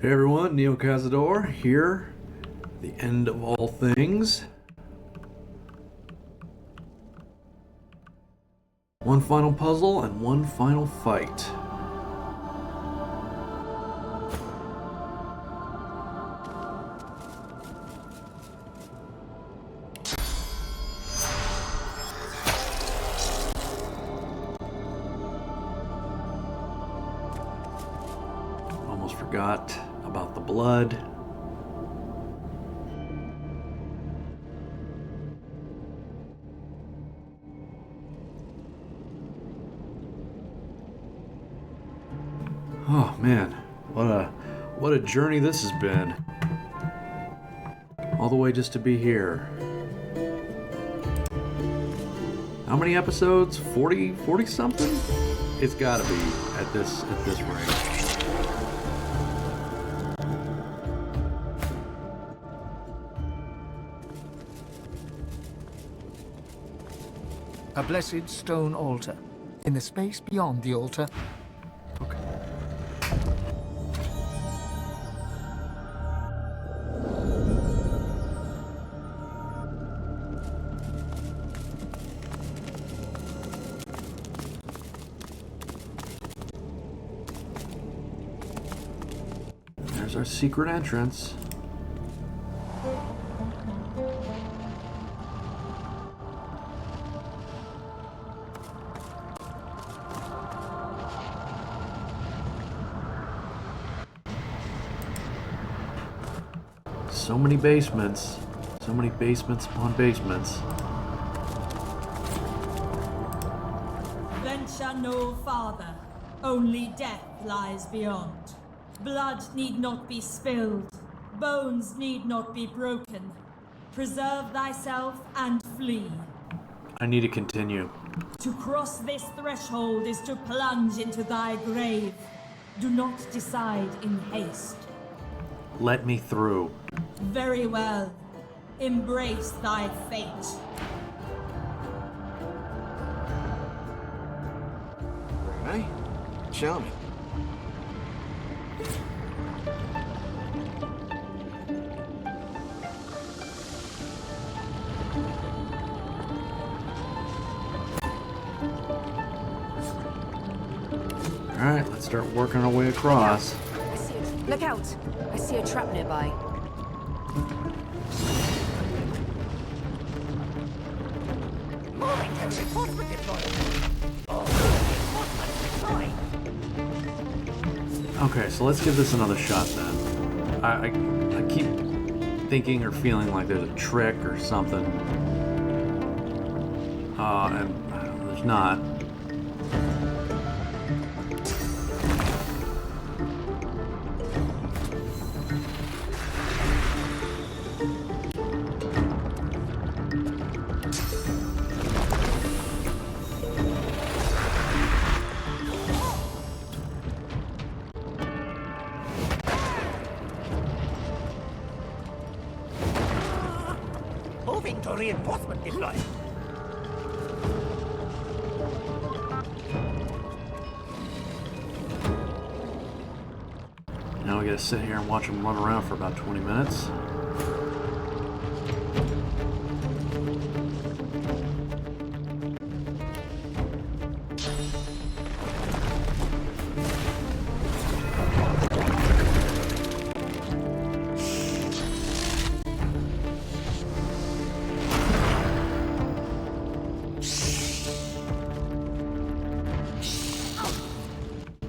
Hey everyone, Neo Cazador here, the end of all things. One final puzzle and one final fight. Almost forgot about the blood. Oh man, what a journey this has been. All the way just to be here. How many episodes? 40 something? It's gotta be at this rate. A blessed stone altar. In the space beyond the altar. Okay. There's our secret entrance. So many basements. So many basements upon basements. Venture no farther. Only death lies beyond. Blood need not be spilled. Bones need not be broken. Preserve thyself and flee. I need to continue. To cross this threshold is to plunge into thy grave. Do not decide in haste. Let me through. Very well. Embrace thy fate. Very nice. Charming. Alright, let's start working our way across. I see it. Look out! I see a trap nearby. Moving to reinforcement deployed. Okay, so let's give this another shot then. I keep thinking or feeling like there's a trick or something. And there's not. Moving to reinforcement deployed. Now we gotta sit here and watch them run around for about 20 minutes.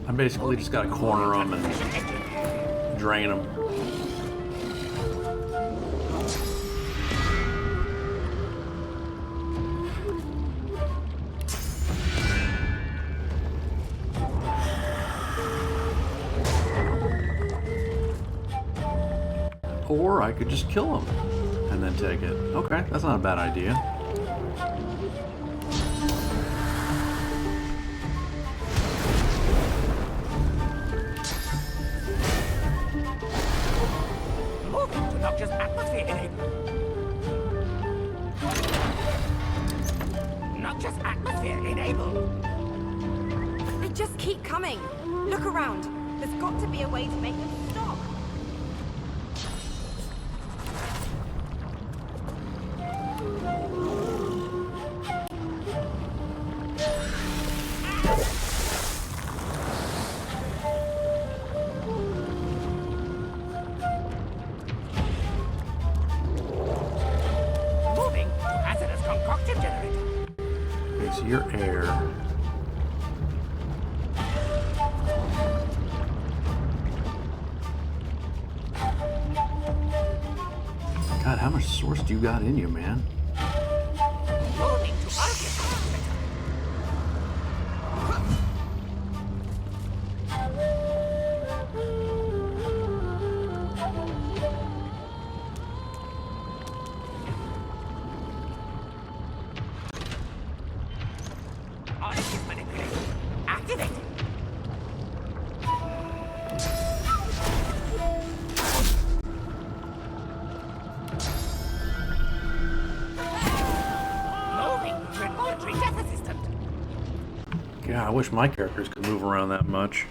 I basically just gotta corner them and drain them. Or I could just kill them and then take it. Okay, that's not a bad idea. Moving to noxious atmosphere enabled. Noxious atmosphere enabled. They just keep coming. Look around. There's got to be a way to make them stop. your air. God, how much source do you got in you, man? Moving to Arcus. Arcus manipulation. Activate. God, I wish my characters could move around that much.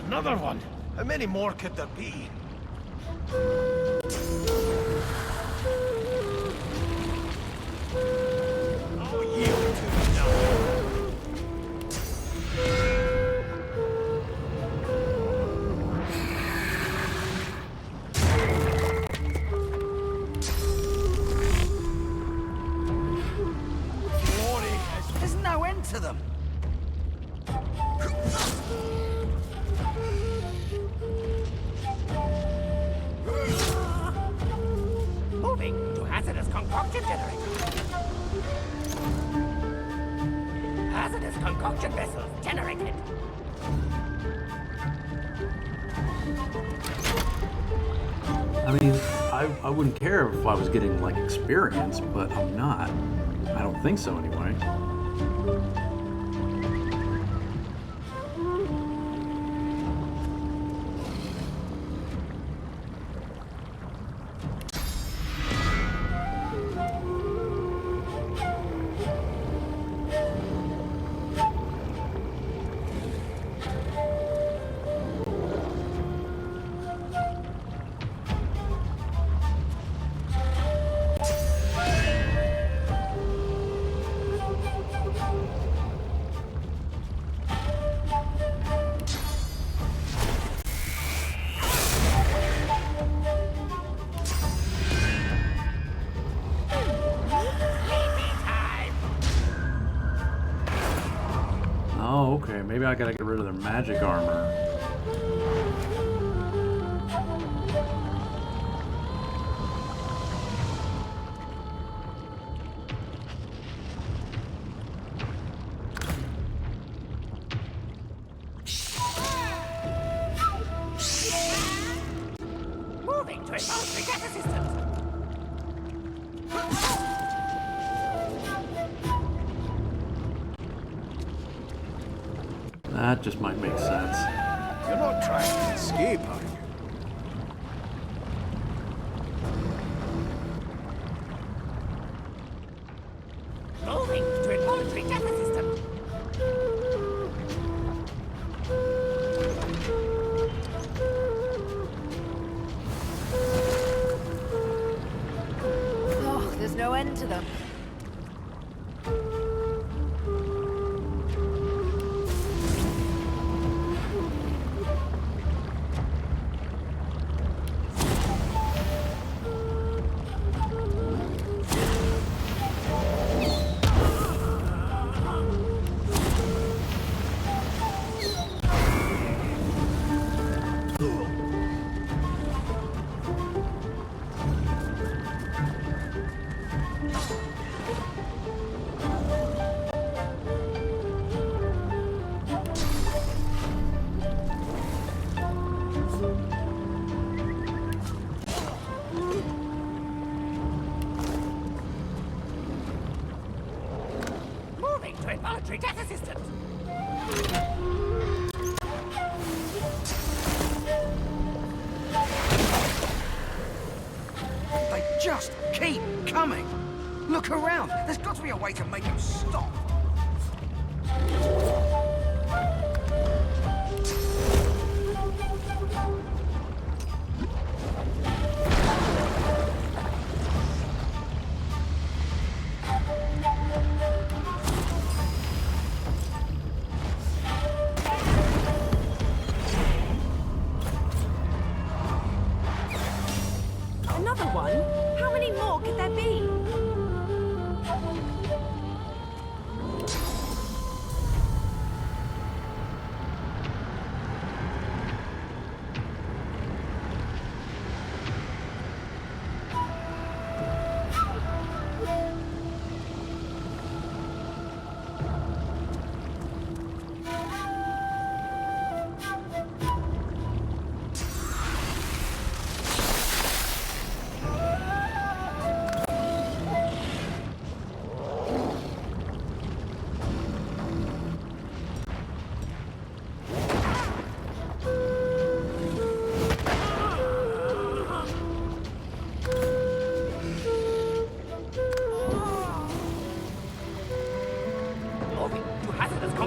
Another one? How many more could there be? I'll yield to you now. There's no end to them. Moving to hazardous concoction generator. Hazardous concoction vessels generated. I mean, I wouldn't care if I was getting, like, experience, but I'm not. I don't think so, anyway. Oh, okay. Maybe I gotta get rid of their magic armor. Moving to advanced data systems. That just might make sense. You're not trying to escape, are you? Moving to involuntary data system. Oh, there's no end to them. Moving to involuntary data systems. They just keep coming. Look around. There's got to be a way to make them stop.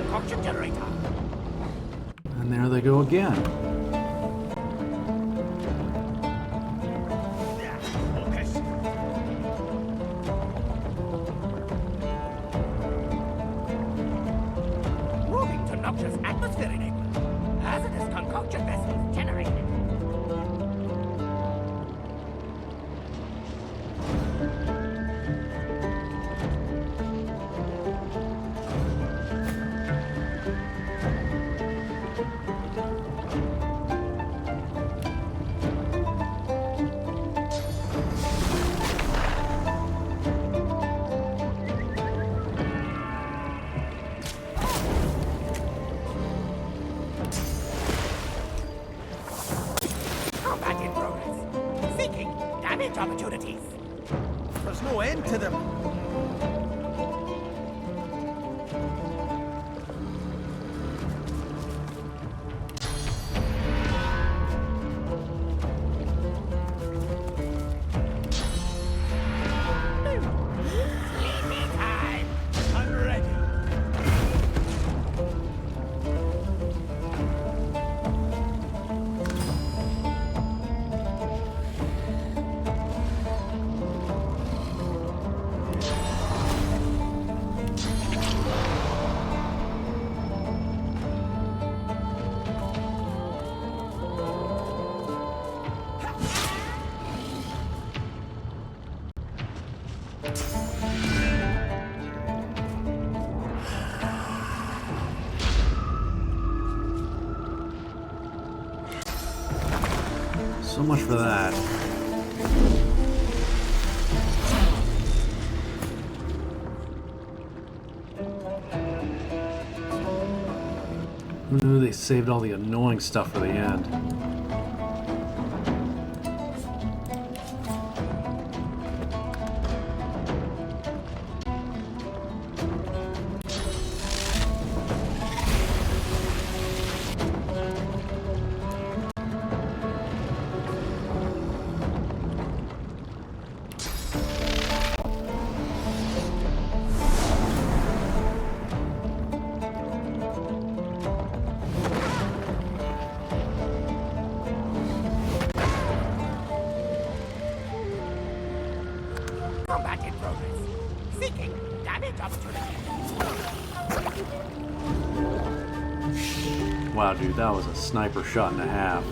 concoction generator. And there they go again. Focus. Moving to noxious atmosphere enabler. Hazardous concoction vessels generated. Combat in progress. Seeking damage opportunities. There's no end to them. Sleepy time. I'm ready. So much for that. Who knew they saved all the annoying stuff for the end? Combat in progress. Seeking damage opportunities. Wow, dude, that was a sniper shot and a half.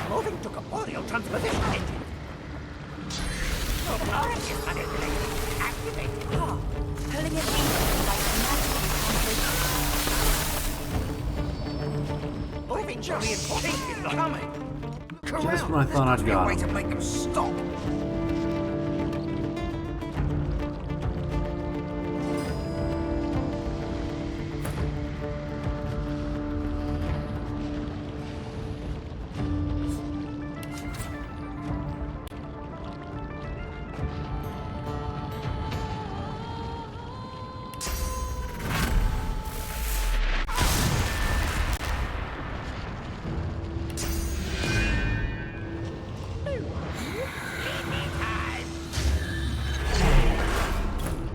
Moving to corporeal transposition engine. Authority manipulated. Activated. Oh, pulling it in like magically. Moving to reinforcement. Coming. Look Just around. when I thought There's I'd got to be a got way him. to make them stop.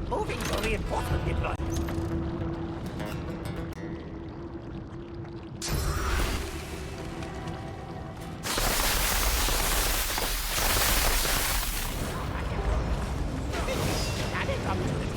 Moving to reinforcement deployment. Damage opportunity.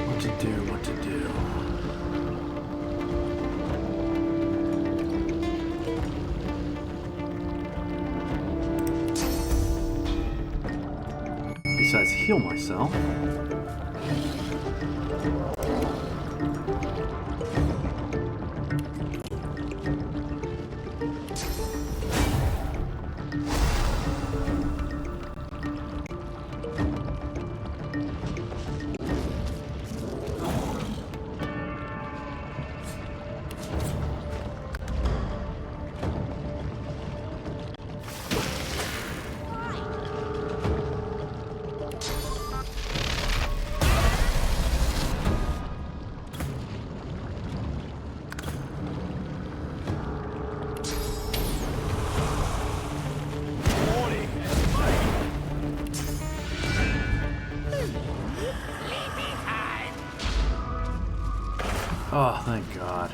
What to do, what to do. Besides, heal myself. Oh, thank God.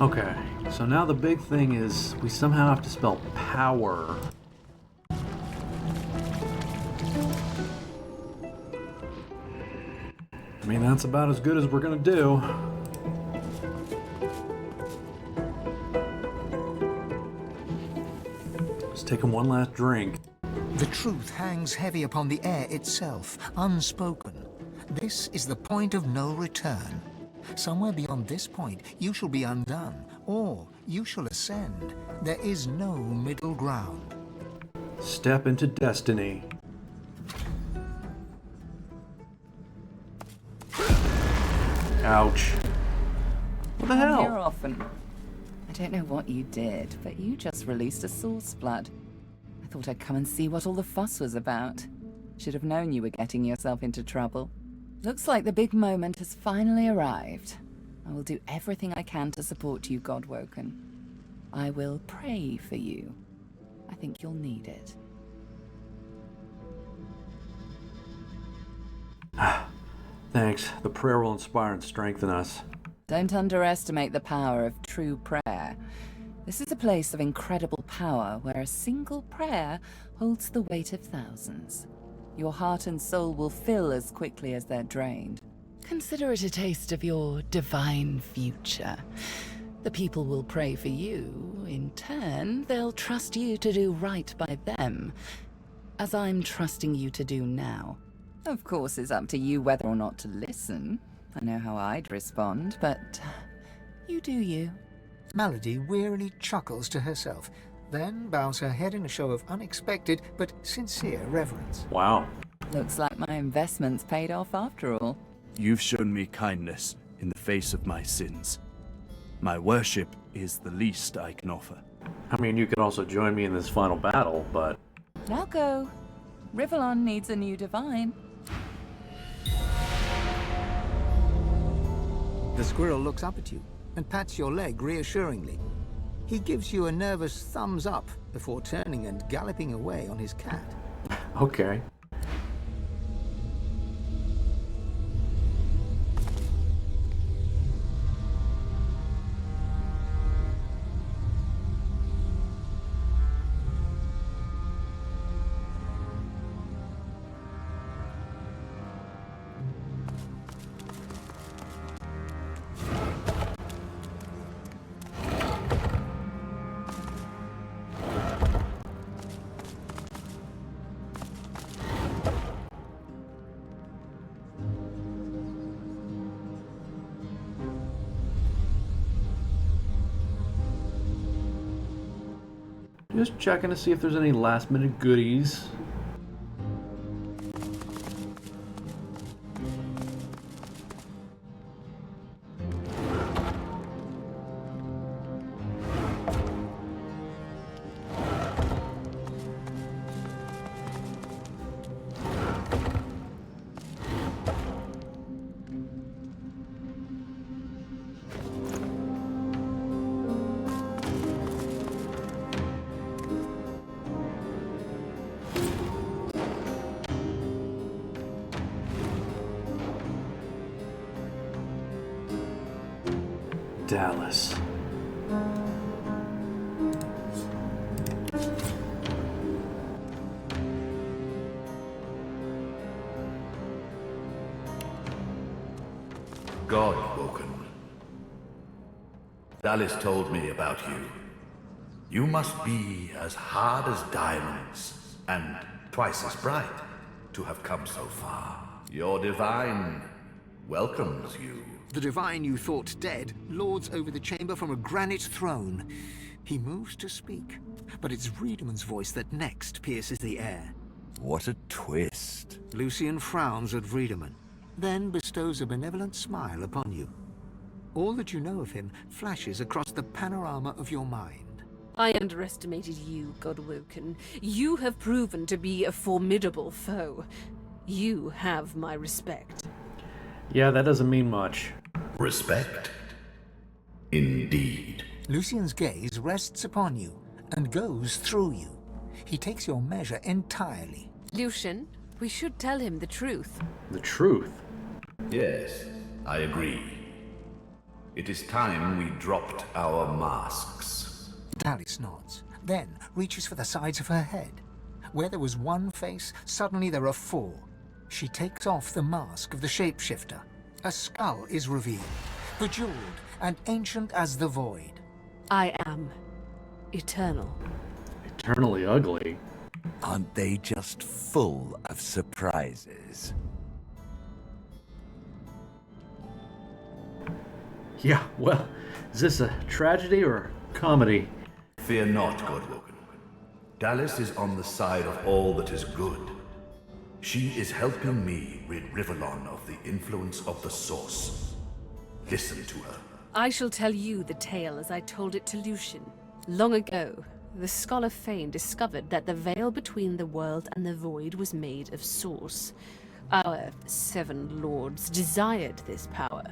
Okay, so now the big thing is we somehow have to spell power. I mean, that's about as good as we're gonna do. Just taking one last drink. The truth hangs heavy upon the air itself, unspoken. This is the point of no return. Somewhere beyond this point, you shall be undone, or you shall ascend. There is no middle ground. Step into destiny. Ouch. What the hell? Here often. I don't know what you did, but you just released a source blood. I thought I'd come and see what all the fuss was about. Should have known you were getting yourself into trouble. Looks like the big moment has finally arrived. I will do everything I can to support you, Godwoken. I will pray for you. I think you'll need it. Thanks. The prayer will inspire and strengthen us. Don't underestimate the power of true prayer. This is a place of incredible power where a single prayer holds the weight of thousands. Your heart and soul will fill as quickly as they're drained. Consider it a taste of your divine future. The people will pray for you. In turn, they'll trust you to do right by them, as I'm trusting you to do now. Of course, it's up to you whether or not to listen. I know how I'd respond, but you do you. Melody wearily chuckles to herself, then bows her head in a show of unexpected but sincere reverence. Wow. Looks like my investment's paid off after all. You've shown me kindness in the face of my sins. My worship is the least I can offer. I mean, you could also join me in this final battle, but... Now go. Rivellon needs a new divine. The squirrel looks up at you and pats your leg reassuringly. He gives you a nervous thumbs up before turning and galloping away on his cat. Okay. Just checking to see if there's any last-minute goodies. Dallas. Godwoken. Dallas told me about you. You must be as hard as diamonds, and twice as bright, to have come so far. Your divine welcomes you. The divine you thought dead lords over the chamber from a granite throne. He moves to speak, but it's Riedeman's voice that next pierces the air. What a twist. Lucian frowns at Riedemann, then bestows a benevolent smile upon you. All that you know of him flashes across the panorama of your mind. I underestimated you, Godwoken. You have proven to be a formidable foe. You have my respect. Yeah, that doesn't mean much. Respect? Indeed. Lucian's gaze rests upon you and goes through you. He takes your measure entirely. Lucian, we should tell him the truth. The truth? Yes, I agree. It is time we dropped our masks. Dallas nods, then reaches for the sides of her head. Where there was one face, suddenly there are four. She takes off the mask of the shapeshifter. A skull is revealed, bejeweled and ancient as the void. I am eternal. Eternally ugly. Aren't they just full of surprises? Yeah, well, is this a tragedy or a comedy? Fear not, Godwoken. Dallas is on the side of all that is good. She is helping me rid Rivellon of the influence of the Source. Listen to her. I shall tell you the tale as I told it to Lucian. Long ago, the scholar Fane discovered that the veil between the world and the void was made of Source. Our 7 lords desired this power.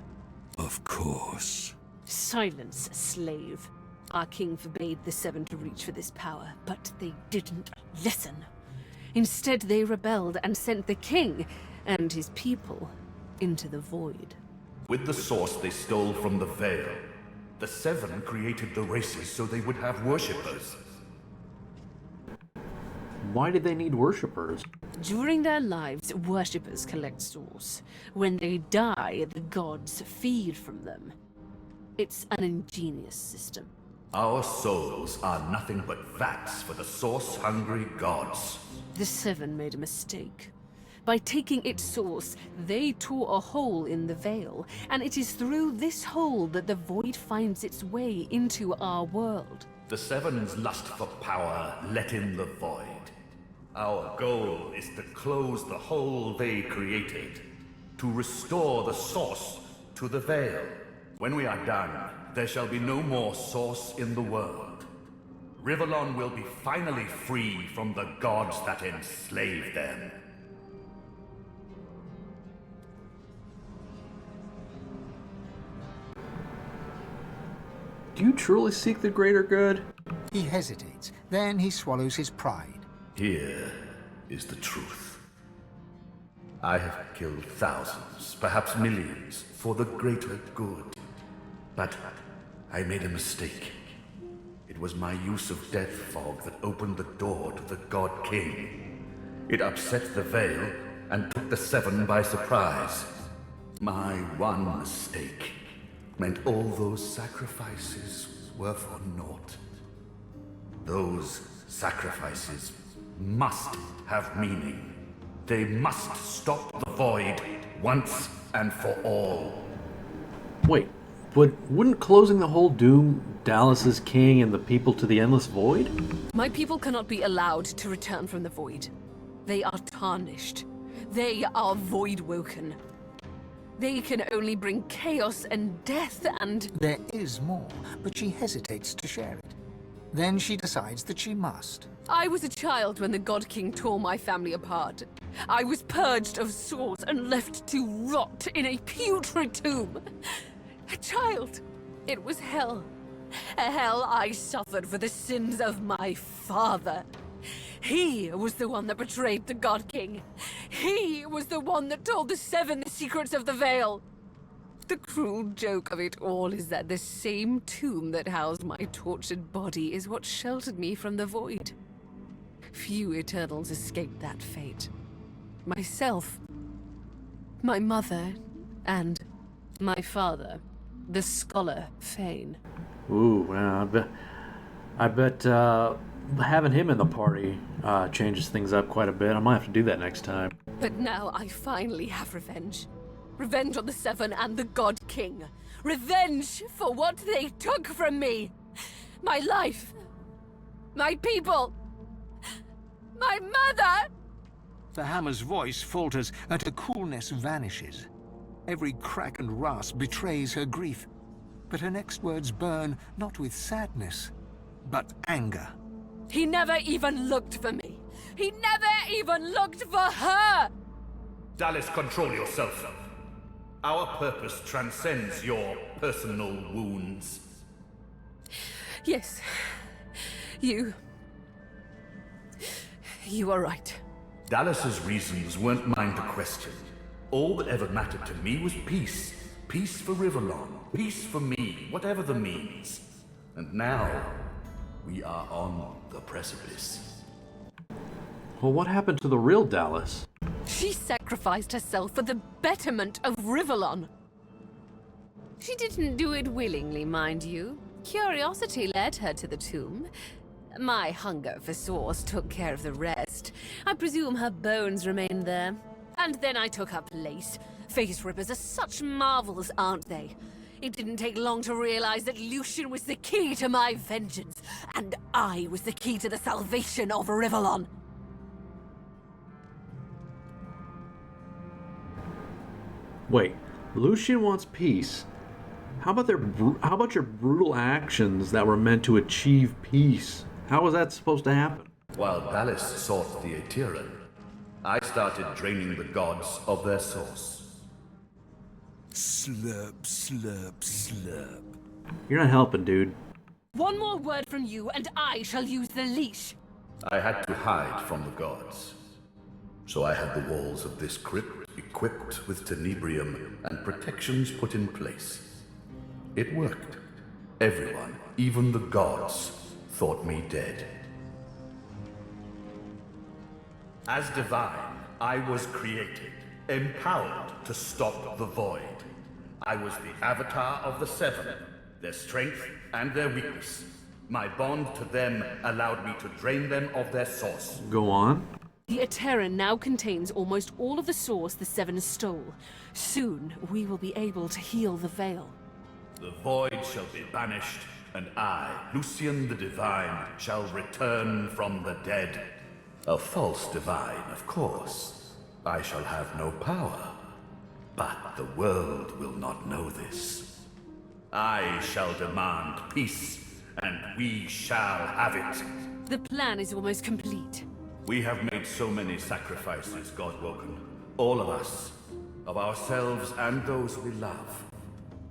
Of course. Silence, slave. Our king forbade the 7 to reach for this power, but they didn't listen. Instead, they rebelled and sent the king and his people into the void. With the Source they stole from the Veil. The 7 created the races so they would have worshippers. Why did they need worshippers? During their lives, worshippers collect souls. When they die, the gods feed from them. It's an ingenious system. Our souls are nothing but vats for the Source-hungry gods. The 7 made a mistake. By taking its source, they tore a hole in the veil, and it is through this hole that the void finds its way into our world. The 7's lust for power let in the void. Our goal is to close the hole they created, to restore the Source to the veil. When we are done, there shall be no more Source in the world. Rivellon will be finally free from the gods that enslaved them. Do you truly seek the greater good? He hesitates, then he swallows his pride. Here is the truth. I have killed thousands, perhaps millions, for the greater good. But I made a mistake. It was my use of death fog that opened the door to the God King. It upset the veil and took the 7 by surprise. My one mistake meant all those sacrifices were for naught. Those sacrifices must have meaning. They must stop the void once and for all. Wait, but wouldn't closing the hole doom Dallas's king and the people to the endless void? My people cannot be allowed to return from the void. They are tarnished. They are void-woken. They can only bring chaos and death and... There is more, but she hesitates to share it. Then she decides that she must. I was a child when the God King tore my family apart. I was purged of Source and left to rot in a putrid tomb. A child. It was hell. A hell I suffered for the sins of my father. He was the one that betrayed the God King. He was the one that told the 7 the secrets of the Veil. The cruel joke of it all is that the same tomb that housed my tortured body is what sheltered me from the void. Few Eternals escaped that fate. Myself, my mother, and my father, the scholar Fane. Ooh, well, I bet having him in the party changes things up quite a bit. I might have to do that next time. But now I finally have revenge. Revenge on the Seven and the God King. Revenge for what they took from me! My life! My people! My mother! The hammer's voice falters and her coolness vanishes. Every crack and rasp betrays her grief. But her next words burn not with sadness, but anger. He never even looked for me. He never even looked for her! Dallas, control yourself. Our purpose transcends your personal wounds. Yes. You are right. Dallas's reasons weren't mine to question. All that ever mattered to me was peace. Peace for Rivellon. Peace for me, whatever the means. And now, we are on the precipice. Well, what happened to the real Dallas? She sacrificed herself for the betterment of Rivellon. She didn't do it willingly, mind you. Curiosity led her to the tomb. My hunger for source took care of the rest. I presume her bones remained there. And then I took her place. Face rippers are such marvels, aren't they? It didn't take long to realize that Lucian was the key to my vengeance, and I was the key to the salvation of Rivellon. Wait, Lucian wants peace. How about your brutal actions that were meant to achieve peace? How was that supposed to happen? While Dallas sought the Aetheran, I started draining the gods of their source. Slurp, slurp, slurp. You're not helping, dude. One more word from you, and I shall use the leash. I had to hide from the gods. So I had the walls of this crypt equipped with tenebrium and protections put in place. It worked. Everyone, even the gods, thought me dead. As divine, I was created, empowered to stop the void. I was the avatar of the Seven, their strength and their weakness. My bond to them allowed me to drain them of their source. Go on. The Aetheran now contains almost all of the source the Seven stole. Soon, we will be able to heal the Veil. The void shall be banished, and I, Lucian the Divine, shall return from the dead. A false divine, of course. I shall have no power. But the world will not know this. I shall demand peace, and we shall have it. The plan is almost complete. We have made so many sacrifices, Godwoken. All of us. Of ourselves and those we love.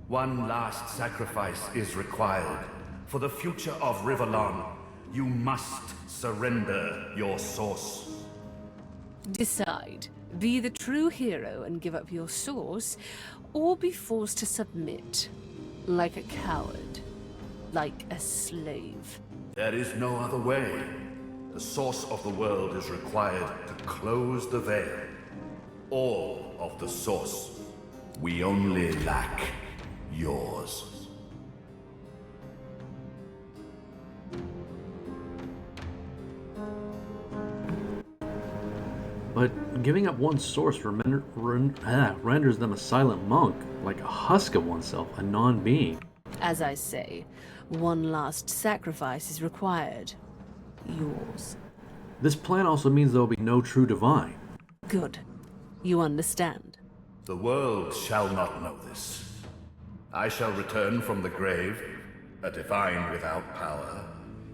One last sacrifice is required. For the future of Rivellon, you must surrender your source. Decide. Be the true hero and give up your source, or be forced to submit. Like a coward. Like a slave. There is no other way. The source of the world is required to close the veil. All of the source. We only lack yours. But giving up one source renders them a silent monk, like a husk of oneself, a non-being. As I say, one last sacrifice is required. Yours. This plan also means there will be no true divine. Good. You understand. The world shall not know this. I shall return from the grave, a divine without power,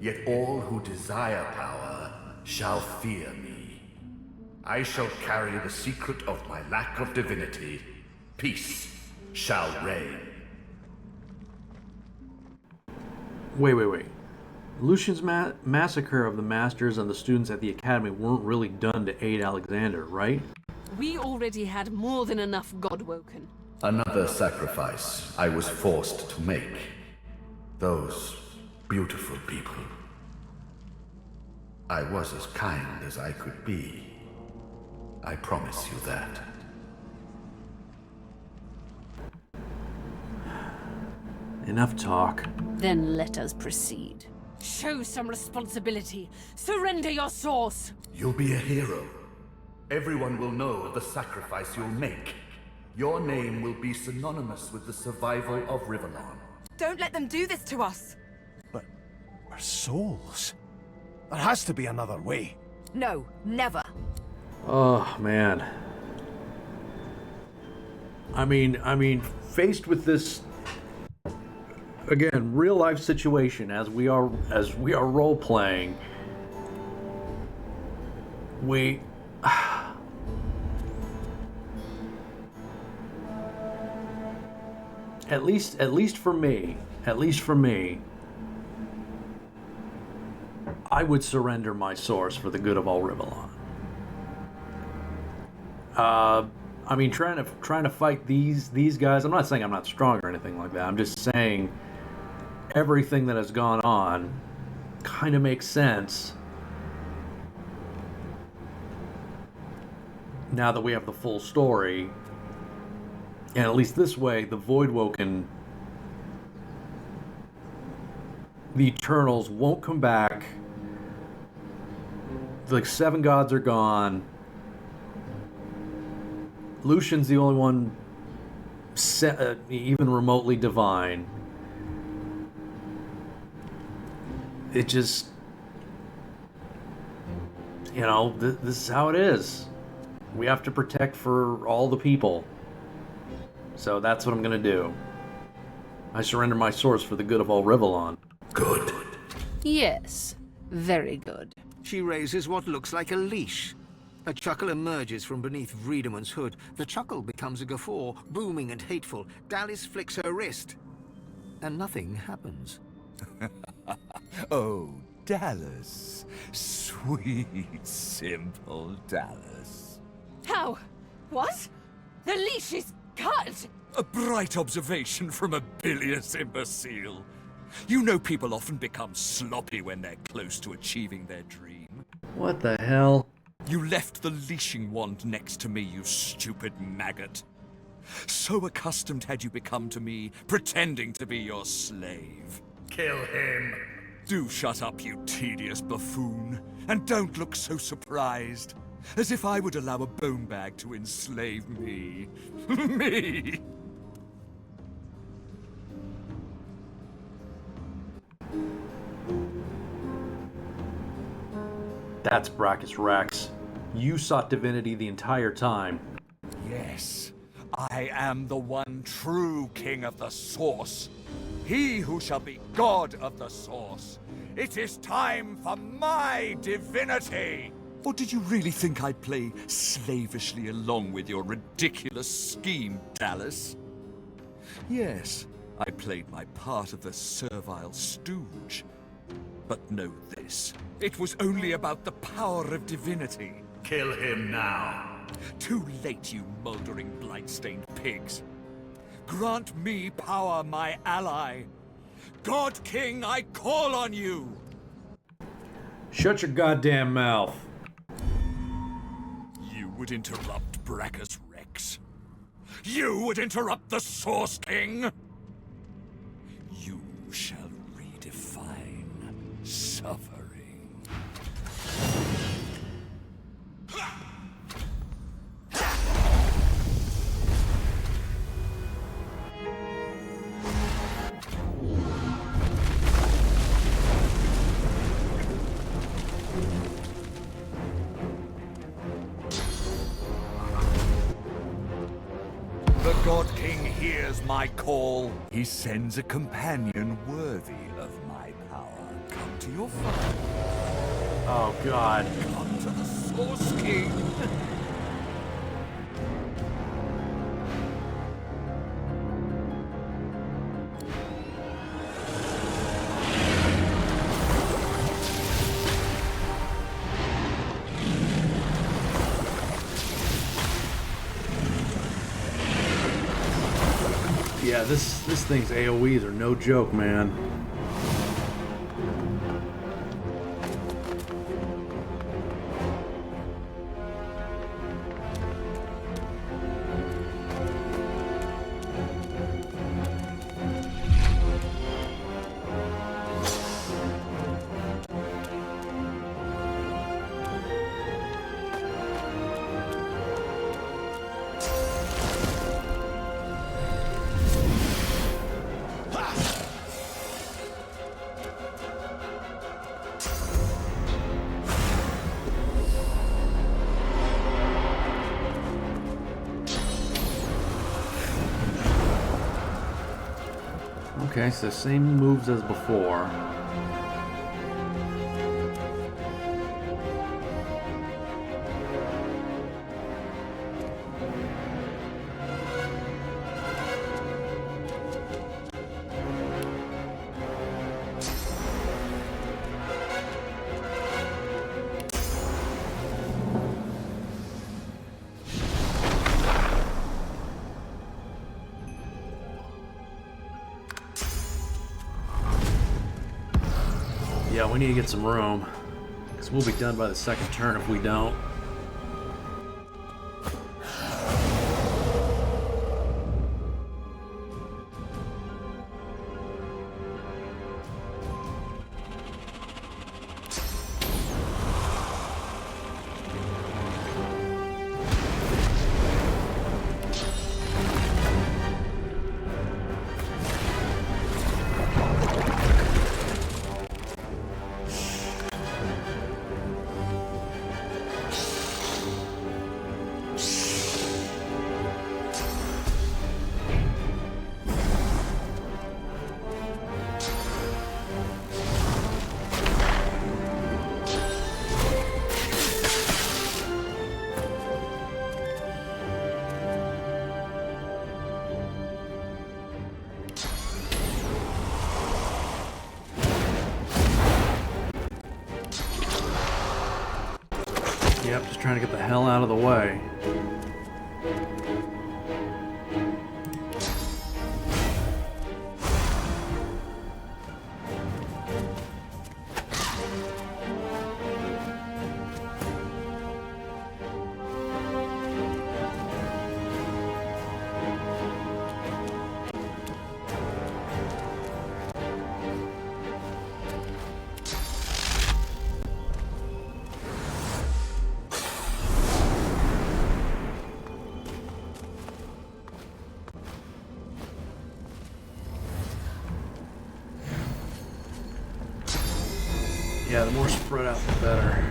yet all who desire power shall fear me. I shall carry the secret of my lack of divinity. Peace shall reign. Wait. Lucian's massacre of the masters and the students at the academy weren't really done to aid Alexander, right? We already had more than enough Godwoken. Another sacrifice I was forced to make. Those beautiful people. I was as kind as I could be. I promise you that. Enough talk. Then let us proceed. Show some responsibility. Surrender your source. You'll be a hero. Everyone will know of the sacrifice you'll make. Your name will be synonymous with the survival of Rivellon. Don't let them do this to us! But our souls? There has to be another way. No, never. Oh, man. I mean, faced with this, again, real life situation as we are role playing, we at least for me, I would surrender my source for the good of all Rivellon. I mean, trying to fight these guys. I'm not saying I'm not strong or anything like that. I'm just saying everything that has gone on kind of makes sense now that we have the full story. And at least this way, the Voidwoken, the Eternals won't come back. The 7 gods are gone. Lucian's the only one even remotely divine. It just, you know, this is how it is. We have to protect for all the people. So that's what I'm gonna do. I surrender my source for the good of all Rivellon. Good. Yes, very good. She raises what looks like a leash. A chuckle emerges from beneath Vredeman's hood. The chuckle becomes a guffaw, booming and hateful. Dallis flicks her wrist. And nothing happens. Oh, Dallas. Sweet, simple Dallas. How? What? The leash is cut! A bright observation from a bilious imbecile. You know people often become sloppy when they're close to achieving their dream. What the hell? You left the leashing wand next to me, you stupid maggot. So accustomed had you become to me, pretending to be your slave. Kill him. Do shut up, you tedious buffoon, and don't look so surprised. As if I would allow a bone bag to enslave me. Me! That's Brachus Rex. You sought divinity the entire time. Yes, I am the one true king of the Source. He who shall be God of the Source. It is time for my divinity! Or did you really think I'd play slavishly along with your ridiculous scheme, Dallas? Yes, I played my part of the servile stooge. But know this, it was only about the power of divinity. Kill him now. Too late, you moldering, blight-stained pigs. Grant me power, my ally. God King, I call on you! Shut your goddamn mouth. You would interrupt Brachus Rex? You would interrupt the Source King? You shall redefine suffering. The God King hears my call. He sends a companion worthy of my power. Come to your father. Oh, God. Come to the Source King. Yeah, this thing's AoEs are no joke, man. Okay, so same moves as before. Yeah, we need to get some room, because we'll be done by the second turn if we don't. Yep, just trying to get the hell out of the way. Yeah, the more spread out, the better.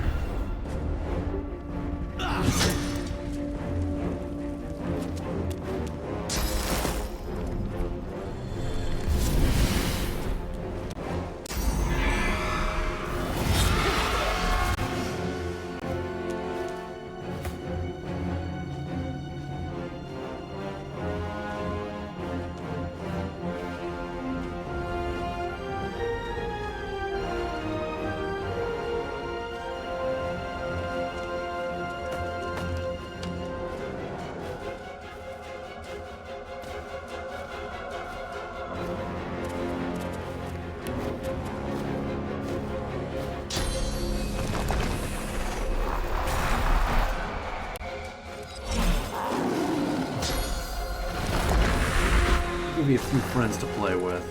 Give me a few friends to play with.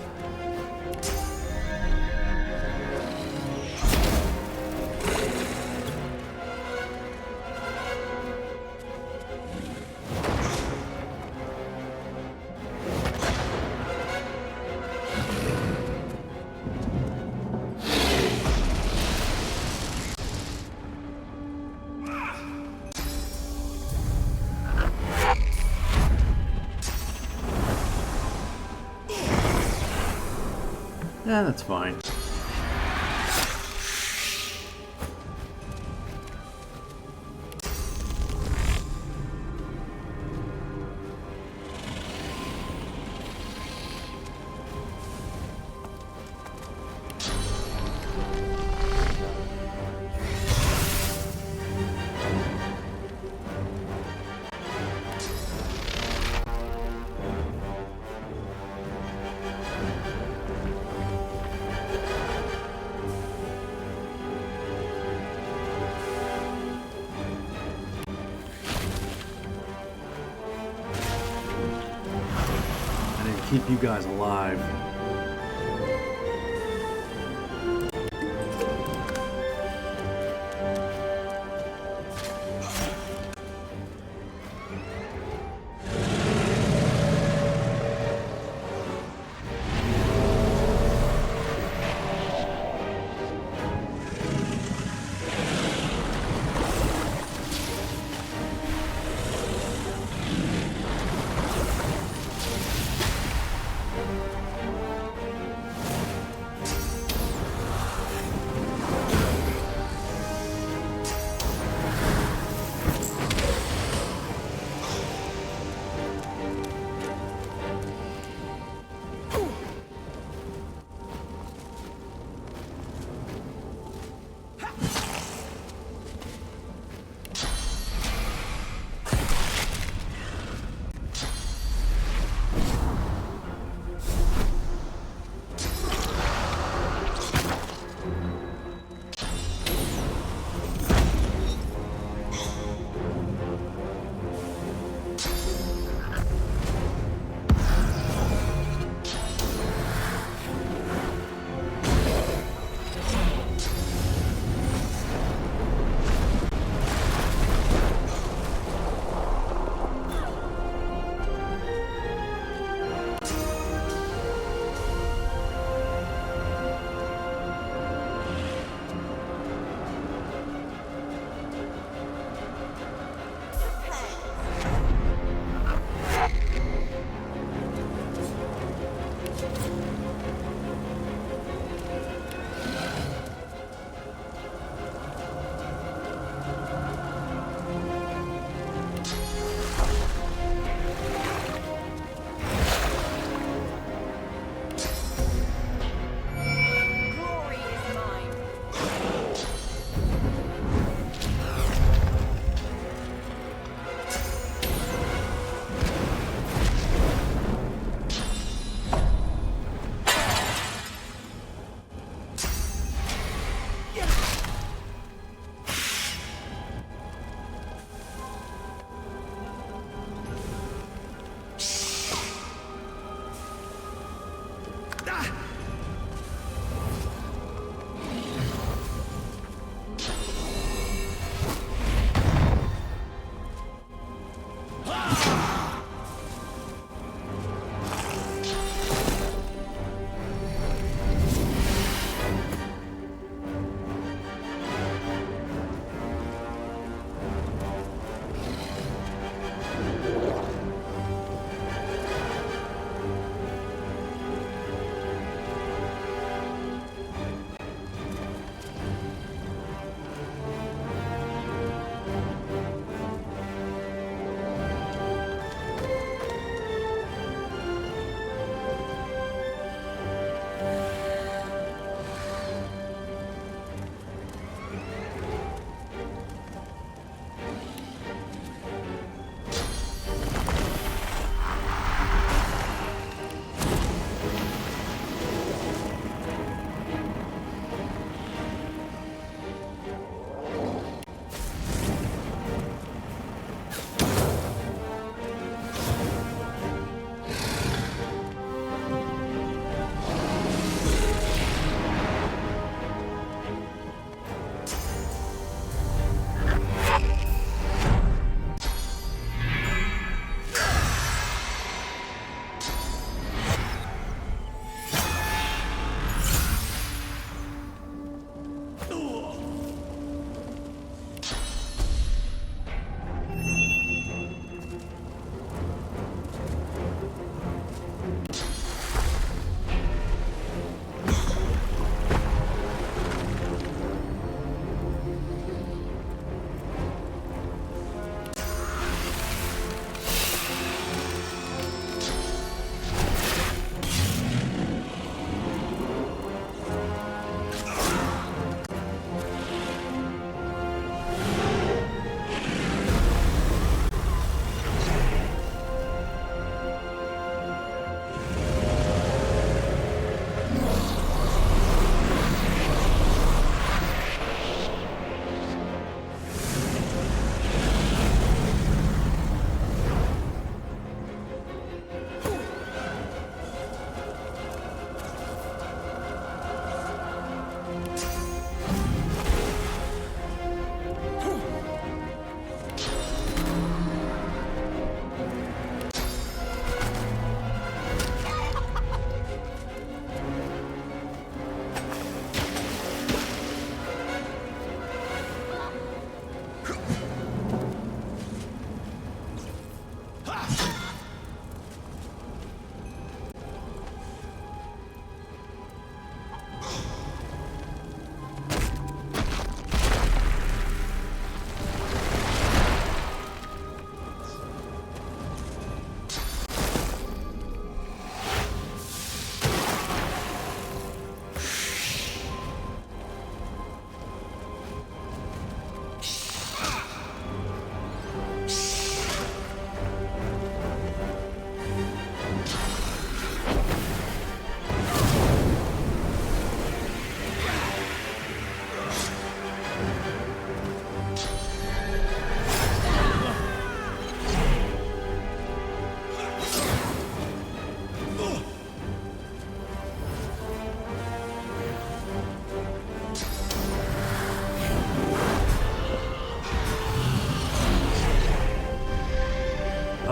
Yeah, that's fine. Keep you guys alive.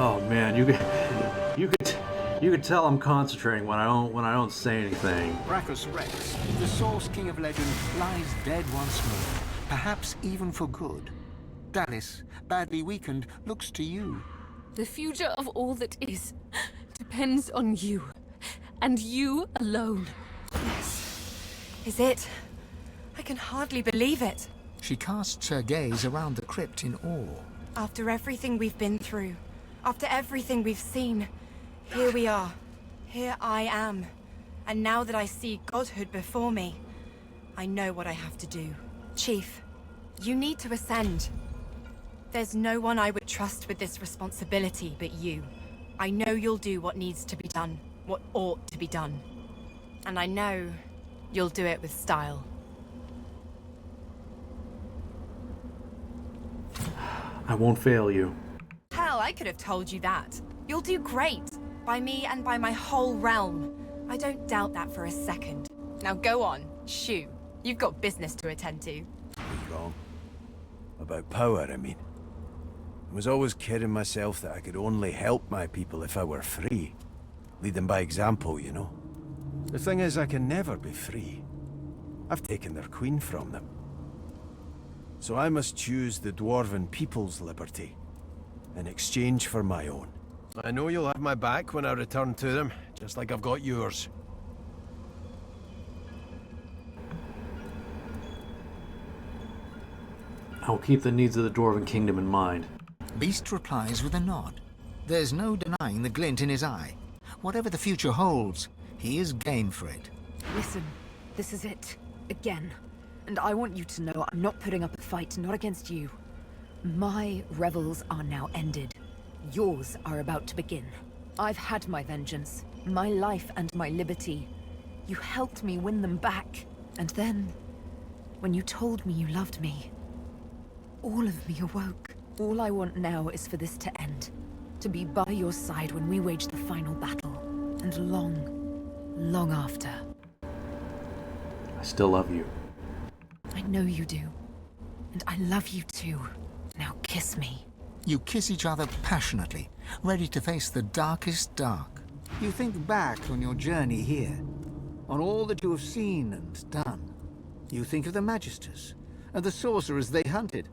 Oh man, you could tell I'm concentrating when I don't say anything. Brachus Rex, the Source King of Legend, lies dead once more, perhaps even for good. Dallis, badly weakened, looks to you. The future of all that is depends on you, and you alone. This is it. I can hardly believe it. She casts her gaze around the crypt in awe. After everything we've been through, after everything we've seen, here we are. Here I am. And now that I see godhood before me, I know what I have to do. Chief, you need to ascend. There's no one I would trust with this responsibility but you. I know you'll do what needs to be done, what ought to be done. And I know you'll do it with style. I won't fail you. Hell, I could have told you that. You'll do great. By me and by my whole realm. I don't doubt that for a second. Now go on, shoo. You've got business to attend to. You're wrong. About power, I mean. I was always kidding myself that I could only help my people if I were free. Lead them by example, you know. The thing is, I can never be free. I've taken their queen from them. So I must choose the Dwarven people's liberty in exchange for my own. I know you'll have my back when I return to them, just like I've got yours. I'll keep the needs of the Dwarven Kingdom in mind. Beast replies with a nod. There's no denying the glint in his eye. Whatever the future holds, he is game for it. Listen, this is it. Again. And I want you to know I'm not putting up a fight, not against you. My revels are now ended. Yours are about to begin. I've had my vengeance, my life and my liberty. You helped me win them back. And then, when you told me you loved me, all of me awoke. All I want now is for this to end. To be by your side when we wage the final battle. And long, long after. I still love you. I know you do. And I love you too. Now kiss me. You kiss each other passionately, ready to face the darkest dark. You think back on your journey here, on all that you have seen and done. You think of the Magisters, and the sorcerers they hunted,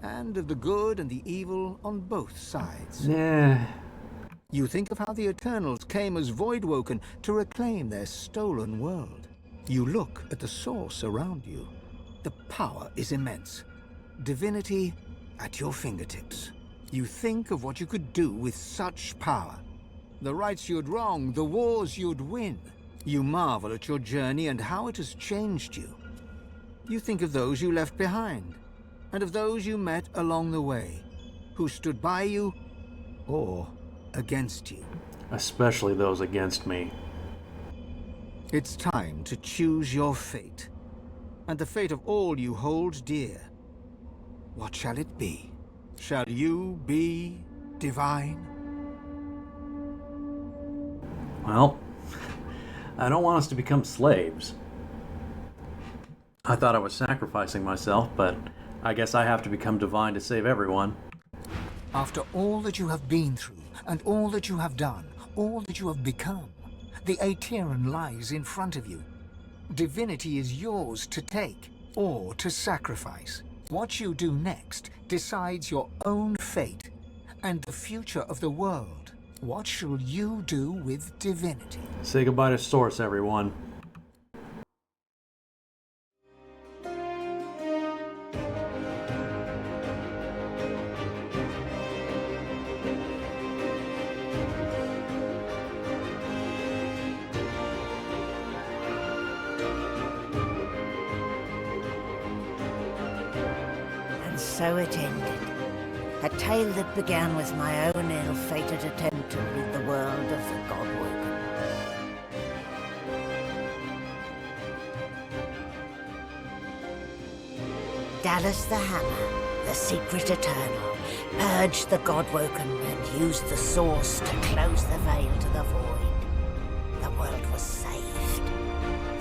and of the good and the evil on both sides. Yeah. You think of how the Eternals came as Voidwoken to reclaim their stolen world. You look at the source around you. The power is immense. Divinity at your fingertips. You think of what you could do with such power. The rights you'd wrong, the wars you'd win. You marvel at your journey and how it has changed you. You think of those you left behind, and of those you met along the way, who stood by you or against you. Especially those against me. It's time to choose your fate, and the fate of all you hold dear. What shall it be? Shall you be divine? Well, I don't want us to become slaves. I thought I was sacrificing myself, but I guess I have to become divine to save everyone. After all that you have been through, and all that you have done, all that you have become, the Aetheran lies in front of you. Divinity is yours to take, or to sacrifice. What you do next decides your own fate, and the future of the world. What shall you do with divinity? Say goodbye to Source, everyone. So it ended. A tale that began with my own ill-fated attempt to rid the world of the Godwoken. Dallis the Hammer, the secret Eternal, purged the Godwoken and used the Source to close the veil to the void. The world was saved.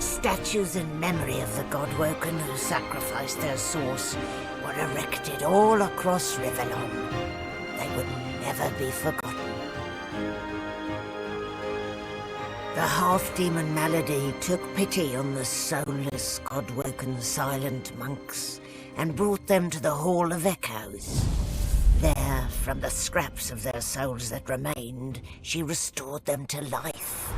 Statues in memory of the Godwoken who sacrificed their Source were erected all across Rivellon. They would never be forgotten. The half-demon Malady took pity on the soulless, god-woken silent monks and brought them to the Hall of Echoes. There, from the scraps of their souls that remained, she restored them to life.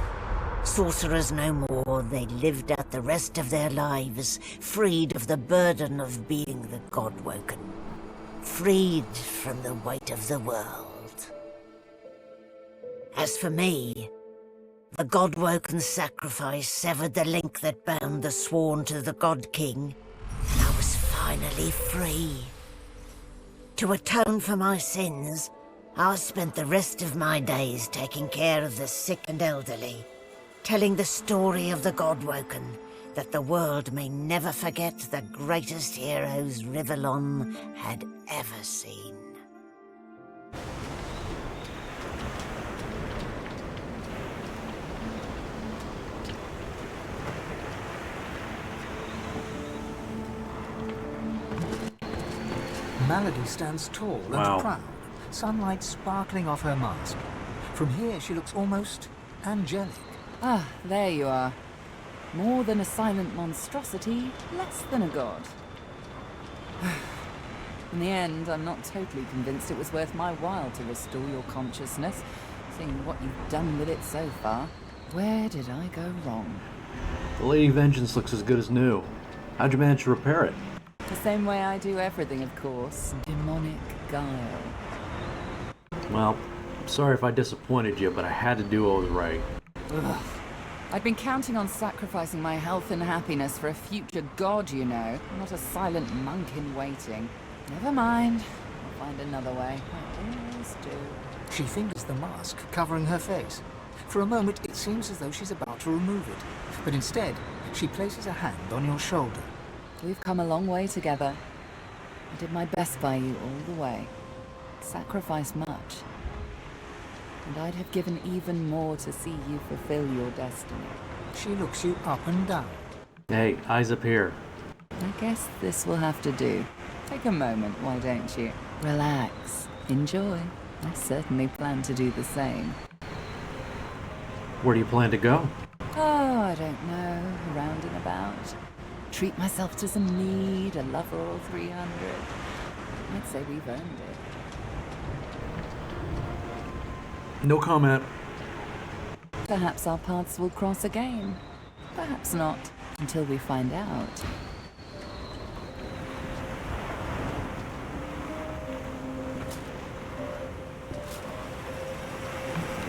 Sorcerers no more, they lived out the rest of their lives, freed of the burden of being the god-woken, freed from the weight of the world. As for me, the god-woken sacrifice severed the link that bound the sworn to the God King. I was finally free. To atone for my sins, I spent the rest of my days taking care of the sick and elderly, telling the story of the god-woken, that the world may never forget the greatest heroes Rivellon had ever seen. Malady stands tall and proud, sunlight sparkling off her mask. From here, she looks almost angelic. Ah, there you are. More than a silent monstrosity, less than a god. In the end, I'm not totally convinced it was worth my while to restore your consciousness, seeing what you've done with it so far. Where did I go wrong? The Lady Vengeance looks as good as new. How'd you manage to repair it? The same way I do everything, of course. Demonic guile. Well, I'm sorry if I disappointed you, but I had to do what was right. Ugh. I'd been counting on sacrificing my health and happiness for a future god, you know, not a silent monk in waiting. Never mind. I'll find another way. I always do. She fingers the mask, covering her face. For a moment, it seems as though she's about to remove it. But instead, she places a hand on your shoulder. We've come a long way together. I did my best by you all the way. Sacrificed much. And I'd have given even more to see you fulfill your destiny. She looks you up and down. Hey, eyes up here. I guess this will have to do. Take a moment, why don't you? Relax. Enjoy. I certainly plan to do the same. Where do you plan to go? Oh, I don't know. Around and about. Treat myself to some mead, a lover or 300. I'd say we've earned it. No comment. Perhaps our paths will cross again. Perhaps not, until we find out.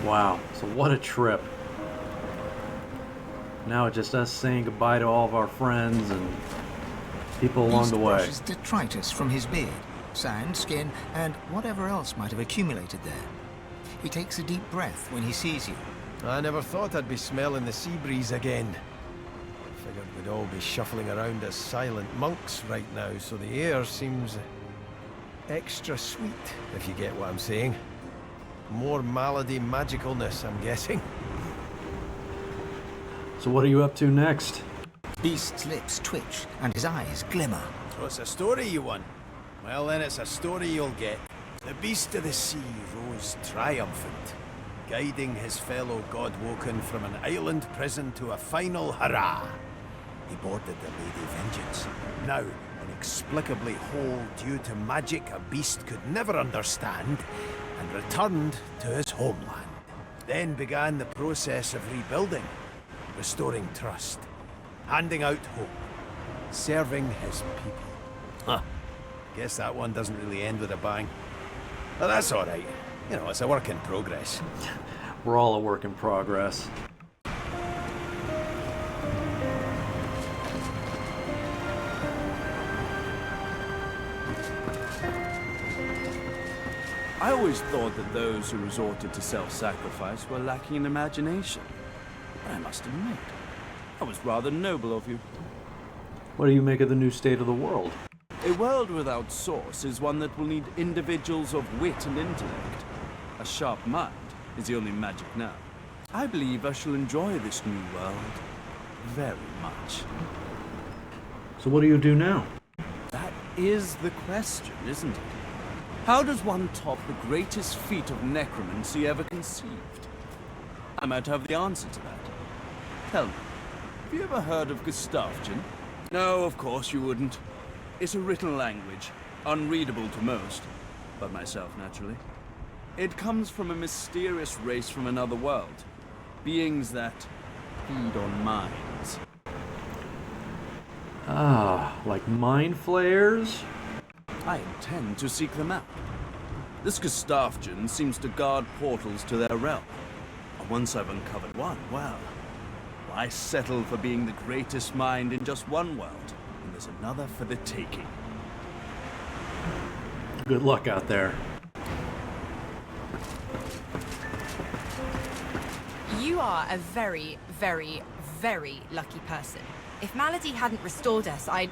Wow, so what a trip. Now it's just us saying goodbye to all of our friends and people along the way. Brushes detritus from his beard, sand, skin, and whatever else might have accumulated there. He takes a deep breath when he sees you. I never thought I'd be smelling the sea breeze again. Figured we'd all be shuffling around as silent monks right now, so the air seems extra sweet, if you get what I'm saying. More Malady magicalness, I'm guessing. So what are you up to next? Beast's lips twitch and his eyes glimmer. So it's a story you want? Well then it's a story you'll get. The beast of the sea rose triumphant, guiding his fellow God-woken from an island prison to a final hurrah. He boarded the Lady Vengeance, now inexplicably whole due to magic a beast could never understand, and returned to his homeland. Then began the process of rebuilding, restoring trust, handing out hope, serving his people. Huh. Guess that one doesn't really end with a bang. But that's alright. You know, it's a work in progress. We're all a work in progress. I always thought that those who resorted to self-sacrifice were lacking in imagination. But I must admit, that was rather noble of you. What do you make of the new state of the world? A world without source is one that will need individuals of wit and intellect. A sharp mind is the only magic now. I believe I shall enjoy this new world very much. So what do you do now? That is the question, isn't it? How does one top the greatest feat of necromancy ever conceived? I might have the answer to that. Tell me, have you ever heard of Gustavgen? No, of course you wouldn't. It's a written language, unreadable to most, but myself naturally. It comes from a mysterious race from another world. Beings that feed on minds. Ah, like mind flayers? I intend to seek them out. This Gustavgen seems to guard portals to their realm. And once I've uncovered one, well, why settle for being the greatest mind in just one world, when there's another for the taking? Good luck out there. You are a very, very, very lucky person. If Malady hadn't restored us, I'd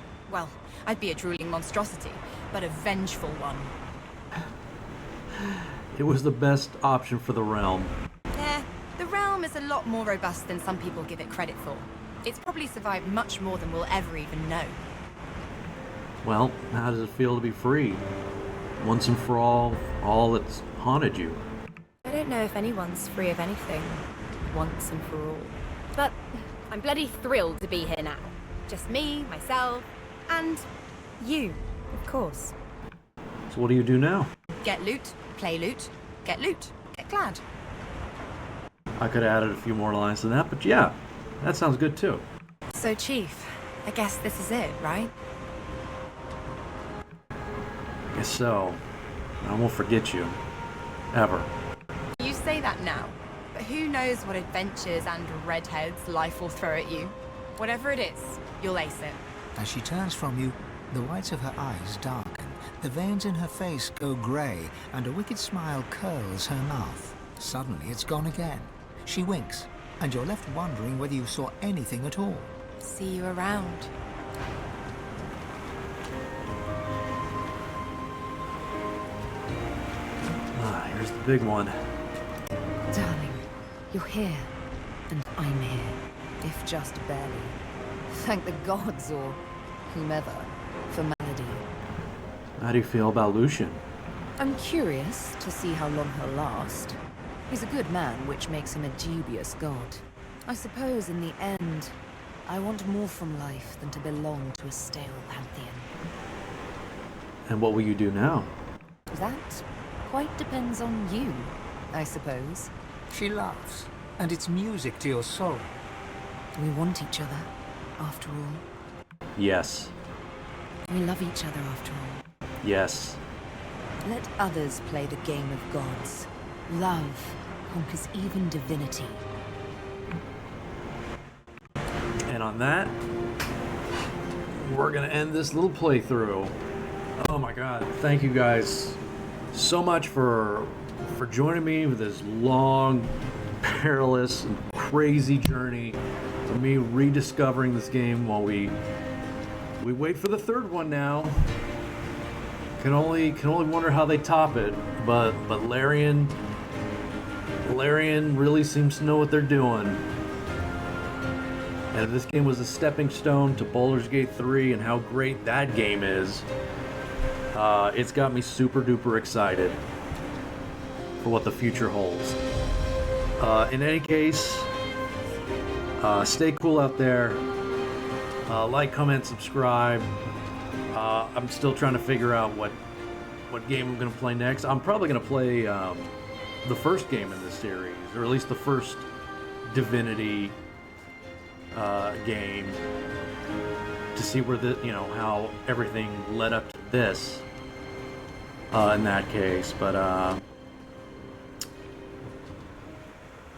be a drooling monstrosity, but a vengeful one. It was the best option for the realm. The realm is a lot more robust than some people give it credit for. It's probably survived much more than we'll ever even know. Well, how does it feel to be free? Once and for all that's haunted you. I don't know if anyone's free of anything, once and for all. But I'm bloody thrilled to be here now. Just me, myself, and you, of course. So what do you do now? Get loot, play loot, get glad. I could have added a few more lines to that, but yeah, that sounds good too. So, Chief, I guess this is it, right? I guess so. I won't forget you. Ever. You say that now, but who knows what adventures and redheads life will throw at you. Whatever it is, you'll ace it. As she turns from you, the whites of her eyes darken, the veins in her face go grey, and a wicked smile curls her mouth. Suddenly it's gone again. She winks, and you're left wondering whether you saw anything at all. See you around. Ah, here's the big one. Darling, you're here, and I'm here, if just barely. Thank the gods, or whomever, for Malady. How do you feel about Lucian? I'm curious to see how long he'll last. He's a good man, which makes him a dubious god. I suppose in the end, I want more from life than to belong to a stale pantheon. And what will you do now? That quite depends on you, I suppose. She laughs, and it's music to your soul. We want each other, after all. Yes. We love each other, after all. Yes. Let others play the game of gods. Love conquers even divinity. And on that, we're gonna end this little playthrough. Oh my god, thank you guys so much for joining me with this long, perilous, and crazy journey to me rediscovering this game while we wait for the third one now. Can only wonder how they top it, but Larian really seems to know what they're doing. And if this game was a stepping stone to Baldur's Gate 3 and how great that game is, it's got me super duper excited for what the future holds. In any case, stay cool out there. Like, comment, subscribe. I'm still trying to figure out what game I'm going to play next. I'm probably going to play the first game in this series, or at least the first Divinity game, to see where how everything led up to this. In that case, but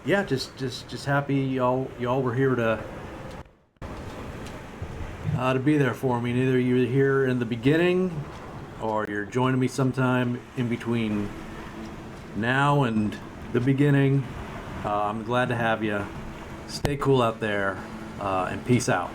yeah, just happy y'all were here to be there for me. And either you're here in the beginning, or you're joining me sometime in between now and the beginning. I'm glad to have you. Stay cool out there, and peace out.